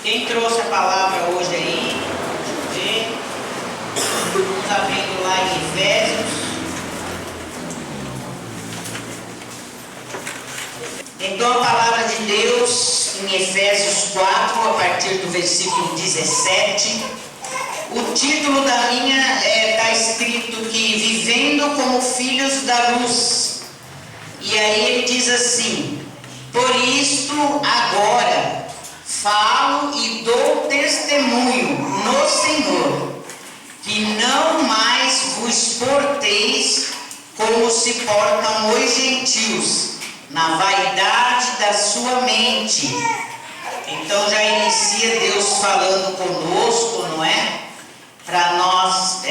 Quem trouxe a palavra hoje aí? Vamos abrindo lá em Efésios. Então a palavra de Deus em Efésios 4, a partir do versículo 17. O título da minha está escrito que vivendo como filhos da luz. E aí ele diz assim: por isto agora falo e dou testemunho no Senhor, que não mais vos porteis como se portam os gentios, na vaidade da sua mente. Então já inicia Deus falando conosco, não é? Para nós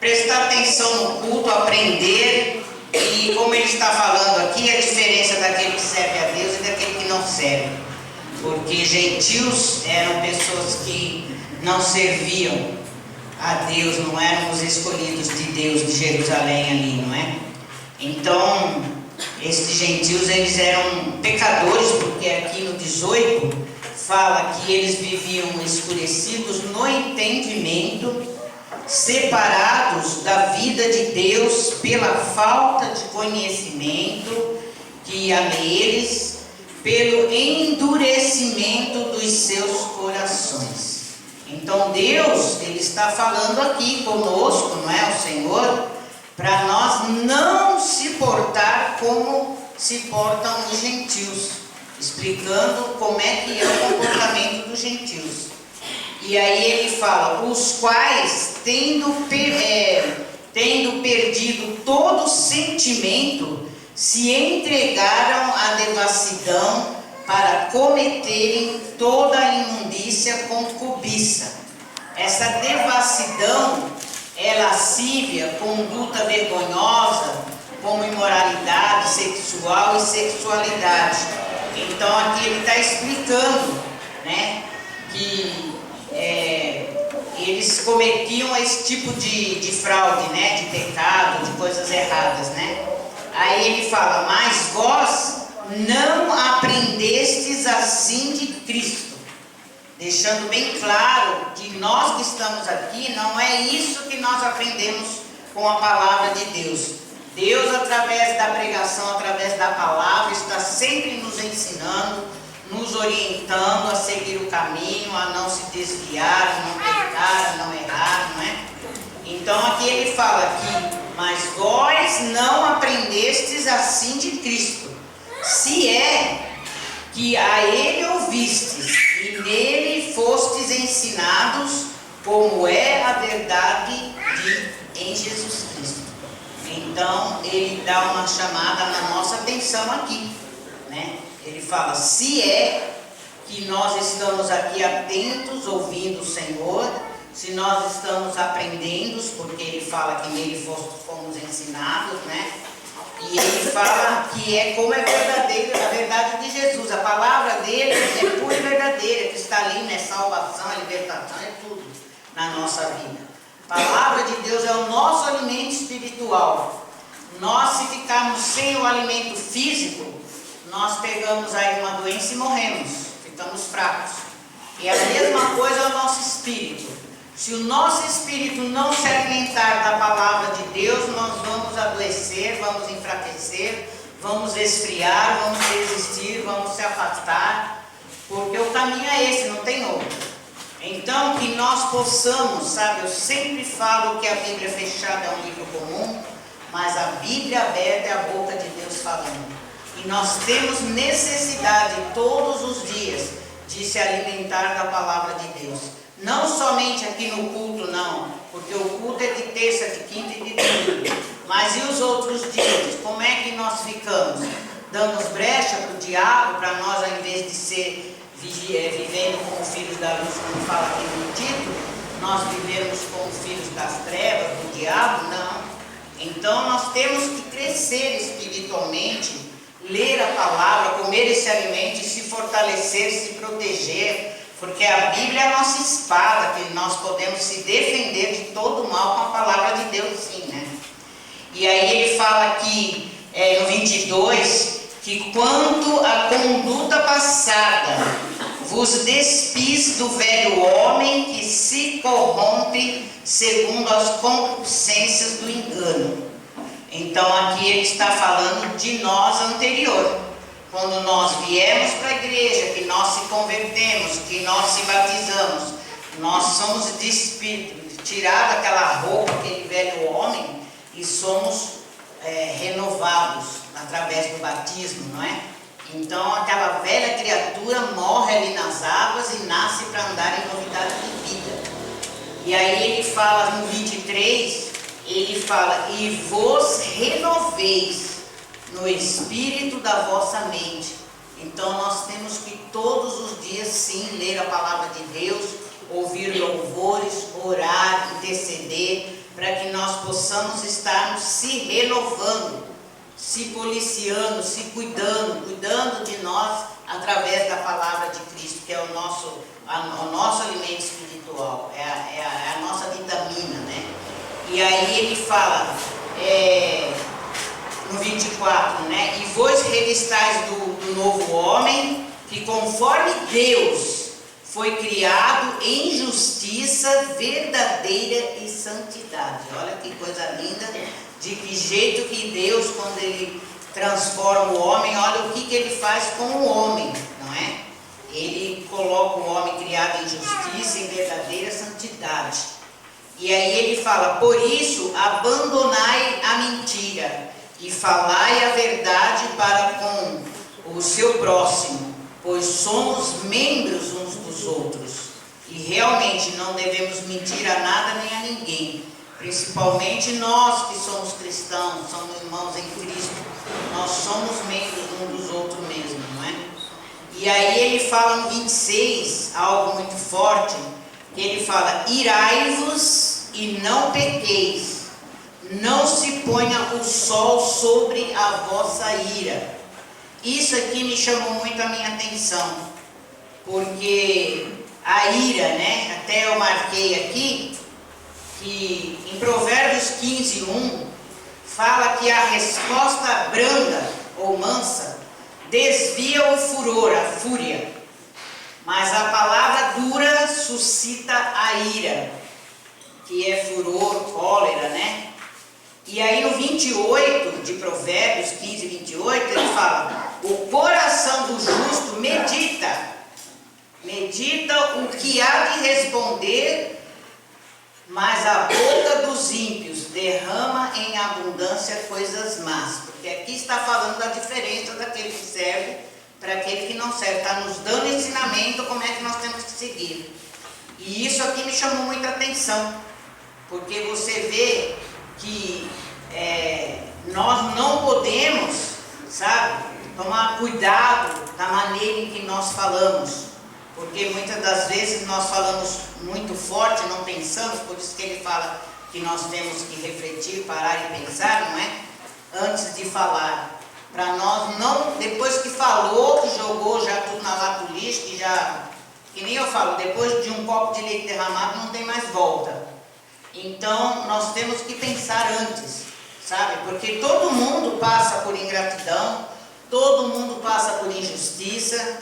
prestar atenção no culto, aprender. E como ele está falando aqui, a diferença daquele que serve a Deus e daquele que não serve. Porque gentios eram pessoas que não serviam a Deus, não eram os escolhidos de Deus de Jerusalém ali, não é? Então, esses gentios, eles eram pecadores, porque aqui no 18 fala que eles viviam escurecidos no entendimento, separados da vida de Deus pela falta de conhecimento que há neles, pelo endurecimento dos seus corações. Então Deus, ele está falando aqui conosco, não é? O Senhor, para nós não se portar como se portam os gentios, explicando como é que é o comportamento dos gentios. E aí ele fala: os quais, tendo perdido todo sentimento, se entregaram à devassidão para cometerem toda a imundícia com cobiça. Essa devassidão é lascívia, conduta vergonhosa, como imoralidade sexual e sexualidade. Então aqui ele está explicando, né, que eles cometiam esse tipo de fraude, né, de pecado, de coisas erradas, né? Aí ele fala: mas vós não aprendestes assim de Cristo. Deixando bem claro que nós que estamos aqui, não é isso que nós aprendemos com a palavra de Deus. Deus, através da pregação, através da palavra, está sempre nos ensinando, nos orientando a seguir o caminho, a não se desviar, a não pecar, a não errar, não é? Então aqui ele fala aqui: mas vós não aprendestes assim de Cristo, se é que a ele ouvistes e nele fostes ensinados, como é a verdade em Jesus Cristo. Então ele dá uma chamada na nossa atenção aqui, né? Ele fala: se é que nós estamos aqui atentos, ouvindo o Senhor, se nós estamos aprendendo, porque ele fala que nele fomos ensinados, né? E ele fala que é como é verdadeira a verdade de Jesus. A palavra dele é pura e verdadeira, que está ali, né? Salvação, libertação, é tudo na nossa vida. A palavra de Deus é o nosso alimento espiritual. Nós, se ficarmos sem o alimento físico, nós pegamos aí uma doença e morremos, ficamos fracos. E a mesma coisa é o nosso espírito. Se o nosso espírito não se alimentar da palavra de Deus, nós vamos adoecer, vamos enfraquecer, vamos esfriar, vamos resistir, vamos se afastar, porque o caminho é esse, não tem outro. Então, que nós possamos, sabe, eu sempre falo que a Bíblia fechada é um livro comum, mas a Bíblia aberta é a boca de Deus falando. E nós temos necessidade todos os dias de se alimentar da palavra de Deus. Não somente aqui no culto, não, porque o culto é de terça, de quinta e de domingo. Mas e os outros dias? Como é que nós ficamos? Damos brecha para o diabo, para nós, ao invés de ser vivendo como filhos da luz, como fala aqui no título, nós vivemos como filhos das trevas, do diabo? Não. Então nós temos que crescer espiritualmente, ler a palavra, comer esse alimento e se fortalecer, se proteger, porque a Bíblia é a nossa espada, que nós podemos se defender de todo o mal com a palavra de Deus, sim, né? E aí ele fala aqui no 22, que quanto à conduta passada, vos despis do velho homem que se corrompe segundo as concupiscências do engano. Então aqui ele está falando de nós anterior. Quando nós viemos para a igreja, que nós se convertemos, que nós se batizamos, nós somos tirados aquela roupa, aquele velho homem, e somos renovados através do batismo, não é? Então aquela velha criatura morre ali nas águas e nasce para andar em novidade de vida. E aí ele fala no 23, ele fala, e vos renoveis no espírito da vossa mente. Então nós temos que todos os dias sim ler a palavra de Deus, ouvir louvores, orar, interceder, para que nós possamos estar se renovando, se policiando, se cuidando de nós através da palavra de Cristo, que é o nosso alimento espiritual, é a nossa vitamina, né? E aí ele fala no 24, né? E vos revistais do novo homem, que conforme Deus foi criado em justiça verdadeira e santidade. Olha que coisa linda, de que jeito que Deus, quando Ele transforma o homem, olha o que Ele faz com o homem, não é? Ele coloca o homem criado em justiça e verdadeira santidade. E aí ele fala, por isso, abandonai a mentira e falai a verdade para com o seu próximo, pois somos membros uns dos outros. E realmente não devemos mentir a nada nem a ninguém, principalmente nós que somos cristãos, somos irmãos em Cristo, nós somos membros uns dos outros mesmo, não é? E aí ele fala no 26, algo muito forte, que ele fala, irai-vos e não pequeis, não se ponha o sol sobre a vossa ira. Isso aqui me chamou muito a minha atenção, porque a ira, né, até eu marquei aqui, que em Provérbios 15:1, fala que a resposta branda ou mansa desvia o furor, a fúria, mas a palavra dura suscita a ira, que é furor, cólera, né? E aí no 28 de Provérbios 15:28, ele fala, o coração do justo medita o que há de responder, mas a boca dos ímpios derrama em abundância coisas más. Porque aqui está falando da diferença daquele que serve para aquele que não serve. Está nos dando ensinamento como é que nós temos que seguir. E isso aqui me chamou muita atenção, porque você vê que nós não podemos, sabe, tomar cuidado da maneira em que nós falamos, porque muitas das vezes nós falamos muito forte, não pensamos, por isso que ele fala que nós temos que refletir, parar e pensar, não é? Antes de falar, para nós não, depois que falou, jogou já tudo na lata do lixo, que nem eu falo, depois de um copo de leite derramado não tem mais volta. Então nós temos que pensar antes, sabe? Porque todo mundo passa por ingratidão, todo mundo passa por injustiça,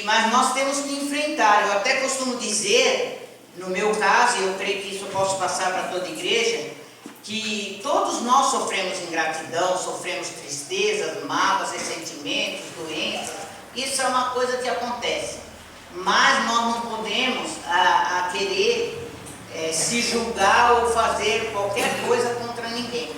mas nós temos que enfrentar. Eu até costumo dizer, no meu caso, e eu creio que isso eu posso passar para toda a igreja, que todos nós sofremos ingratidão, sofremos tristezas, mágoas, ressentimentos, doenças. Isso é uma coisa que acontece, mas nós não podemos querer se julgar ou fazer qualquer coisa contra ninguém,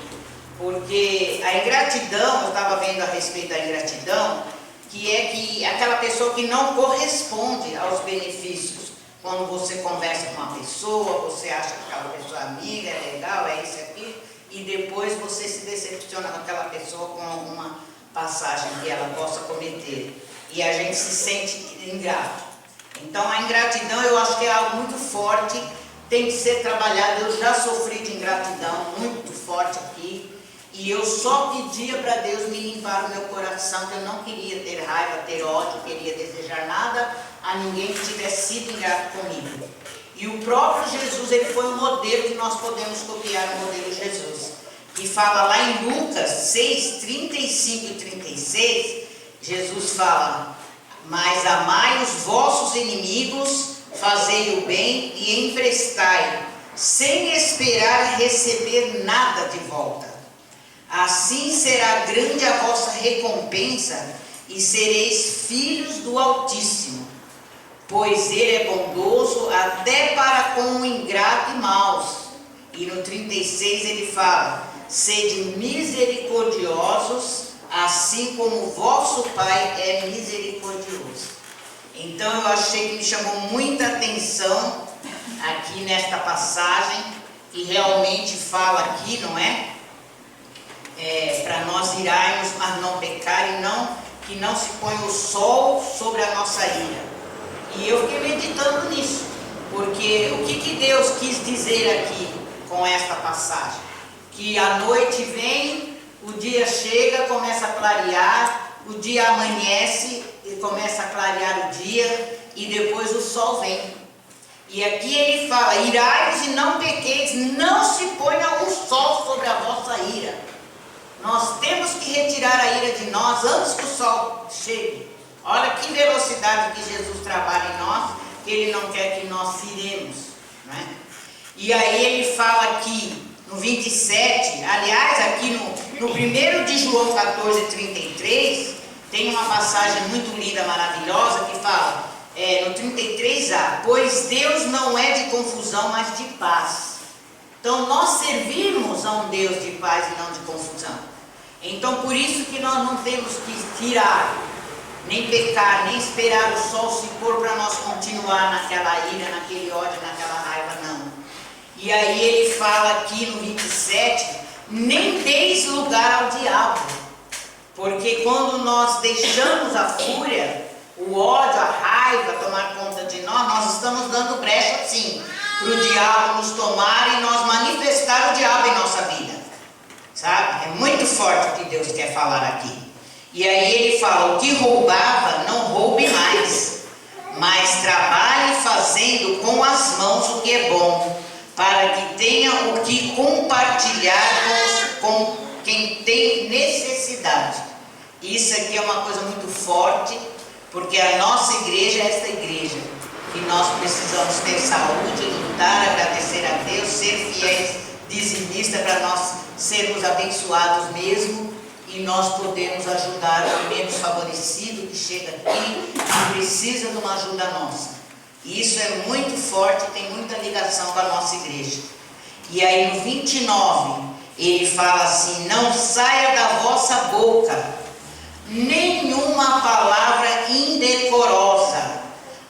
porque a ingratidão, eu estava vendo a respeito da ingratidão, que é que aquela pessoa que não corresponde aos benefícios. Quando você conversa com uma pessoa, você acha que aquela pessoa é amiga, é legal, é isso aqui, e depois você se decepciona com aquela pessoa com alguma passagem que ela possa cometer, e a gente se sente ingrato. Então a ingratidão eu acho que é algo muito forte, tem que ser trabalhado. Eu já sofri de ingratidão muito forte aqui, e eu só pedia para Deus me limpar o meu coração, que eu não queria ter raiva, ter ódio, queria desejar nada a ninguém que tivesse sido ingrato comigo. E o próprio Jesus, ele foi um modelo que nós podemos copiar, o modelo de Jesus. Que fala lá em Lucas 6, 35 e 36, Jesus fala, Mas amai os vossos inimigos, fazei o bem e emprestai, sem esperar receber nada de volta. Assim será grande a vossa recompensa e sereis filhos do Altíssimo, pois Ele é bondoso até para com o ingrato e maus. E no 36 ele fala: sede misericordiosos, assim como o vosso Pai é misericordioso. Então eu achei que me chamou muita atenção aqui nesta passagem, que realmente fala aqui, não é? Para nós irarmos, mas não pecar, e que não se ponha o sol sobre a nossa ira. E eu fiquei meditando nisso, porque o que Deus quis dizer aqui com esta passagem? Que a noite vem, o dia chega, começa a clarear, o dia amanhece e começa a clarear o dia, e depois o sol vem. E aqui ele fala: irai-vos e não pequeis, não se ponha o sol sobre a vossa ira. Nós temos que retirar a ira de nós antes que o sol chegue. Olha que velocidade que Jesus trabalha em nós, que Ele não quer que nós iremos, não é? E aí ele fala aqui no 27, aliás, aqui no 1 de João 14:33, tem uma passagem muito linda, maravilhosa, que fala, no 33a, pois Deus não é de confusão, mas de paz. Então nós servimos a um Deus de paz e não de confusão. Então por isso que nós não temos que tirar, nem pecar, nem esperar o sol se pôr para nós continuar naquela ira, naquele ódio, naquela raiva, não. E aí ele fala aqui no 27, nem deis lugar ao diabo, porque quando nós deixamos a fúria, o ódio, a raiva tomar conta de nós, nós estamos dando brecha sim, para o diabo nos tomar e nós manifestar o diabo em nossa vida, sabe? É muito forte o que Deus quer falar aqui. E aí ele fala: o que roubava, não roube mais, mas trabalhe fazendo com as mãos o que é bom, para que tenha o que compartilhar com quem tem necessidade. Isso aqui é uma coisa muito forte, porque a nossa igreja é esta igreja, que nós precisamos ter saúde, lutar, agradecer a Deus, ser fiéis, dizimistas, para nós sermos abençoados mesmo, e nós podemos ajudar o menos favorecido que chega aqui e precisa de uma ajuda nossa. Isso é muito forte, tem muita ligação com a nossa igreja. E aí no 29, ele fala assim: não saia da vossa boca nenhuma palavra indecorosa,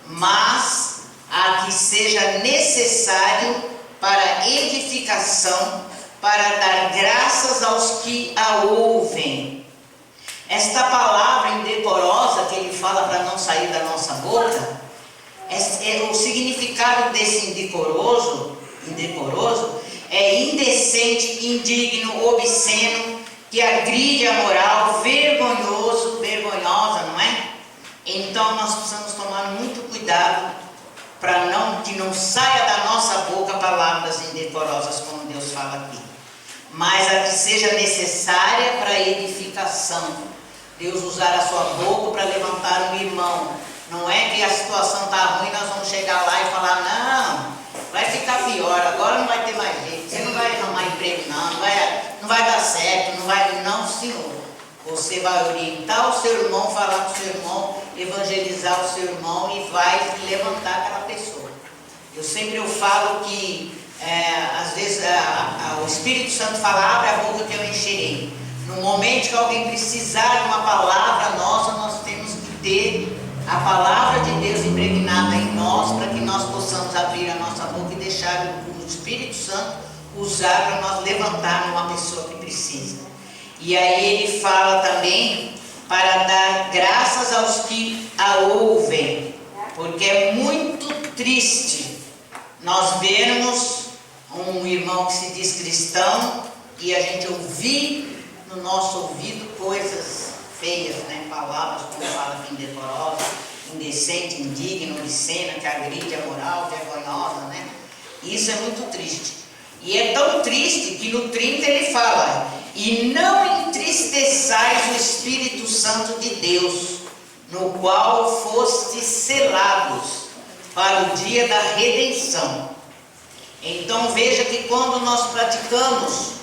mas a que seja necessário para edificação, para dar graças aos que a ouvem. Esta palavra indecorosa que ele fala para não sair da nossa boca, o significado desse indecoroso é indecente, indigno, obsceno, que agride a moral, vergonhosa, não é? Então nós precisamos tomar muito cuidado para que não saia da nossa boca palavras indecorosas, como Deus fala aqui, mas a que seja necessária para edificação. Deus usar a sua boca para levantar um irmão. Não é que a situação está ruim, nós vamos chegar lá e falar: não, vai ficar pior, agora não vai ter mais jeito, você não vai arrumar emprego não vai dar certo, não, Senhor. Você vai orientar o seu irmão, falar com o seu irmão, evangelizar o seu irmão e vai levantar aquela pessoa. Eu falo que às vezes o Espírito Santo fala: abre a boca que eu encherei. No momento que alguém precisar de uma palavra nossa, nós temos que ter a palavra de Deus impregnada em nós, para que nós possamos abrir a nossa boca e deixar o Espírito Santo usar para nós levantarmos uma pessoa que precisa. E aí ele fala também para dar graças aos que a ouvem, porque é muito triste nós vermos um irmão que se diz cristão e a gente ouvir no nosso ouvido coisas feias, né? Palavras como fala aqui, indecorosa, indecente, indigna, obscena, que agride a moral, vergonhosa, né? Isso é muito triste. E é tão triste que no 30 ele fala: e não entristeçais o Espírito Santo de Deus, no qual fostes selados para o dia da redenção. Então veja que quando nós praticamos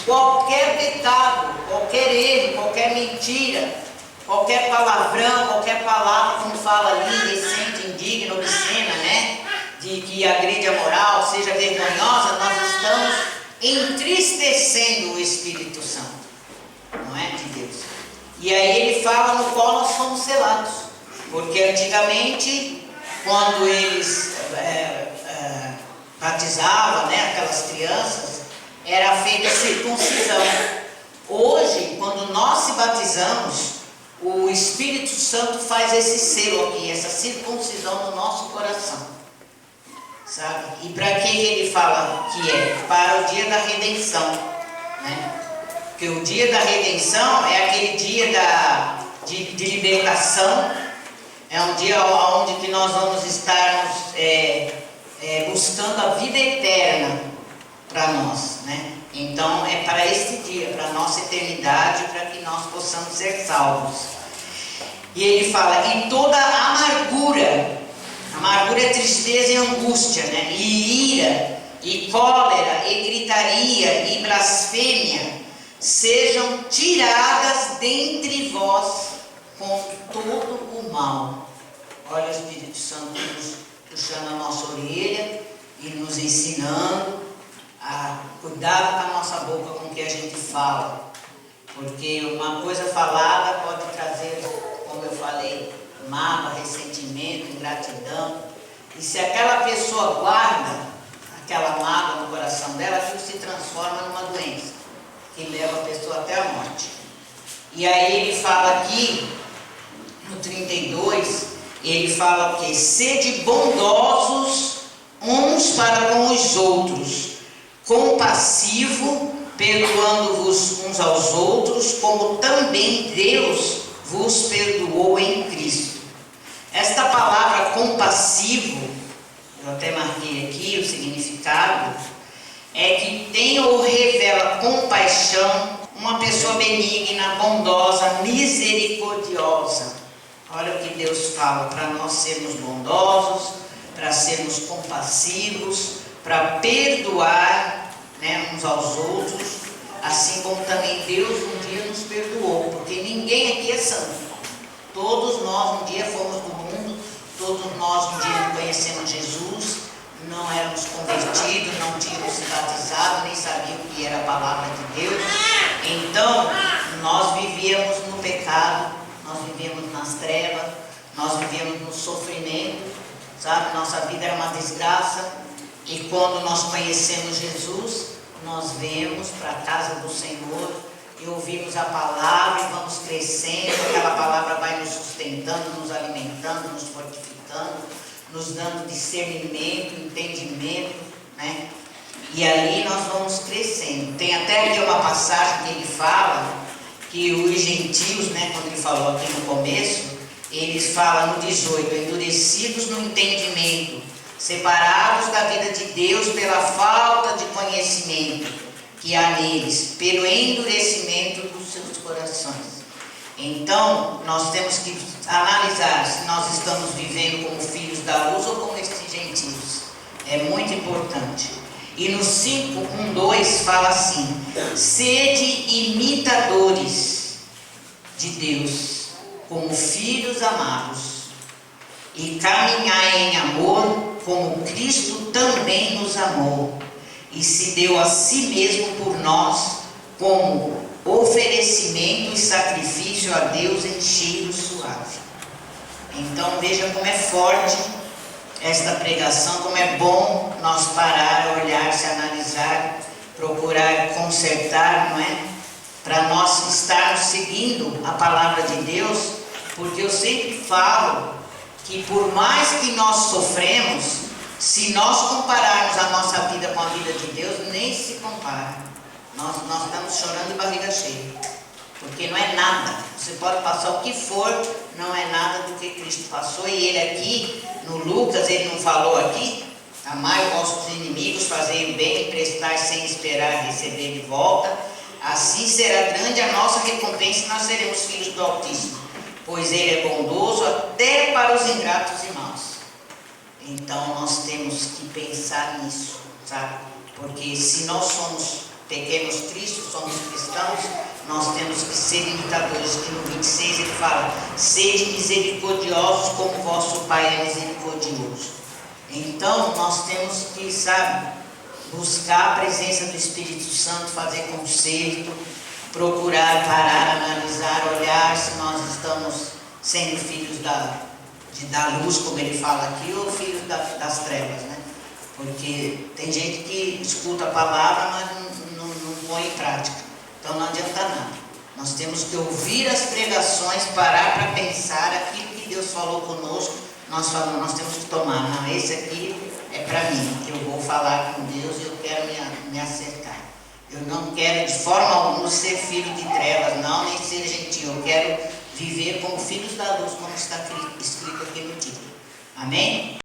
qualquer pecado, qualquer erro, qualquer mentira, qualquer palavrão, qualquer palavra, como fala ali, indecente, indigna, obscena, né? De que agride a moral, seja vergonhosa, nós estamos entristecendo o Espírito Santo, não é, de Deus. E aí ele fala no qual nós somos selados, porque antigamente, quando eles batizavam, né, aquelas crianças, era feita a circuncisão. Hoje, quando nós se batizamos, o Espírito Santo faz esse selo aqui, essa circuncisão no nosso coração, sabe? E para que ele fala que é? Para o dia da redenção, né? Porque o dia da redenção é aquele dia de libertação, é um dia onde que nós vamos estarmos buscando a vida eterna para nós, né? Então é para este dia, para a nossa eternidade, para que nós possamos ser salvos. E ele fala, e toda amargura é tristeza e angústia, né? E ira, e cólera, e gritaria, e blasfêmia, sejam tiradas dentre vós com todo o mal. Olha o Espírito Santo nos puxando a nossa orelha e nos ensinando a cuidar com a nossa boca com o que a gente fala, porque uma coisa falada pode trazer, como eu falei, mágoa, ressentimento, ingratidão. E se aquela pessoa guarda aquela mágoa no coração dela, aquilo se transforma numa doença que leva a pessoa até a morte. E aí ele fala aqui no 32, ele fala que sede bondosos uns para com os outros, compassivo, perdoando-vos uns aos outros, como também Deus vos perdoou em Cristo. Esta palavra compassivo, eu até marquei aqui o significado, é que tem ou revela compaixão, uma pessoa benigna, bondosa, misericordiosa. Olha o que Deus fala, para nós sermos bondosos, para sermos compassivos, para perdoar, né, uns aos outros, assim como também Deus um dia nos perdoou, porque ninguém aqui é santo. Todos nós um dia fomos do mundo, todos nós um dia não conhecemos Jesus, não éramos convertidos, não tínhamos se batizado, nem sabíamos o que era a palavra de Deus. Então, nós vivíamos no pecado, nós vivíamos nas trevas, nós vivíamos no sofrimento, sabe? Nossa vida era uma desgraça. E quando nós conhecemos Jesus, nós viemos para a casa do Senhor e ouvimos a palavra e vamos crescendo, aquela palavra vai nos sustentando, nos alimentando, nos fortificando, nos dando discernimento, entendimento, né? E ali nós vamos crescendo. Tem até aqui uma passagem que ele fala que os gentios, né, quando ele falou aqui no começo, eles falam no 18, endurecidos no entendimento, separados da vida de Deus pela falta de conhecimento que há neles, pelo endurecimento dos seus corações. Então, nós temos que analisar se nós estamos vivendo como filhos da luz ou como estes gentios. É muito importante. E no 5:1-2 fala assim: sede imitadores de Deus, como filhos amados, e caminhai em amor, como Cristo também nos amou, e se deu a si mesmo por nós, como oferecimento e sacrifício a Deus em cheiro suave. Então veja como é forte esta pregação, como é bom nós parar, olhar, se analisar, procurar consertar, não é? Para nós estarmos seguindo a palavra de Deus, porque eu sempre falo que por mais que nós sofremos, se nós compararmos a nossa vida com a vida de Deus, nem se compara. Nós estamos chorando de barriga cheia, porque não é nada. Você pode passar o que for, não é nada do que Cristo passou. E ele aqui, no Lucas, ele não falou aqui: amai os vossos inimigos, fazei o bem, emprestar sem esperar receber de volta. Assim será grande a nossa recompensa e nós seremos filhos do Altíssimo. pois Ele é bondoso até para os ingratos e maus. Então nós temos que pensar nisso, sabe? Porque se nós somos pequenos Cristo, somos cristãos, nós temos que ser imitadores. Que no 26 ele fala: sede misericordiosos como vosso Pai é misericordioso. Então nós temos que, sabe, buscar a presença do Espírito Santo, fazer conserto, procurar parar, analisar, olhar se nós estamos sendo filhos da luz, como ele fala aqui, ou filhos das trevas, né? Porque tem gente que escuta a palavra, mas não põe em prática. Então não adianta nada. Nós temos que ouvir as pregações, parar para pensar aquilo que Deus falou conosco. Nós temos que tomar. Não, esse aqui é para mim, que eu vou falar com Deus e eu quero me acertar. Eu não quero de forma alguma ser filho de trevas, não, nem ser gentil. Eu quero viver como filhos da luz, como está escrito aqui no título. Amém?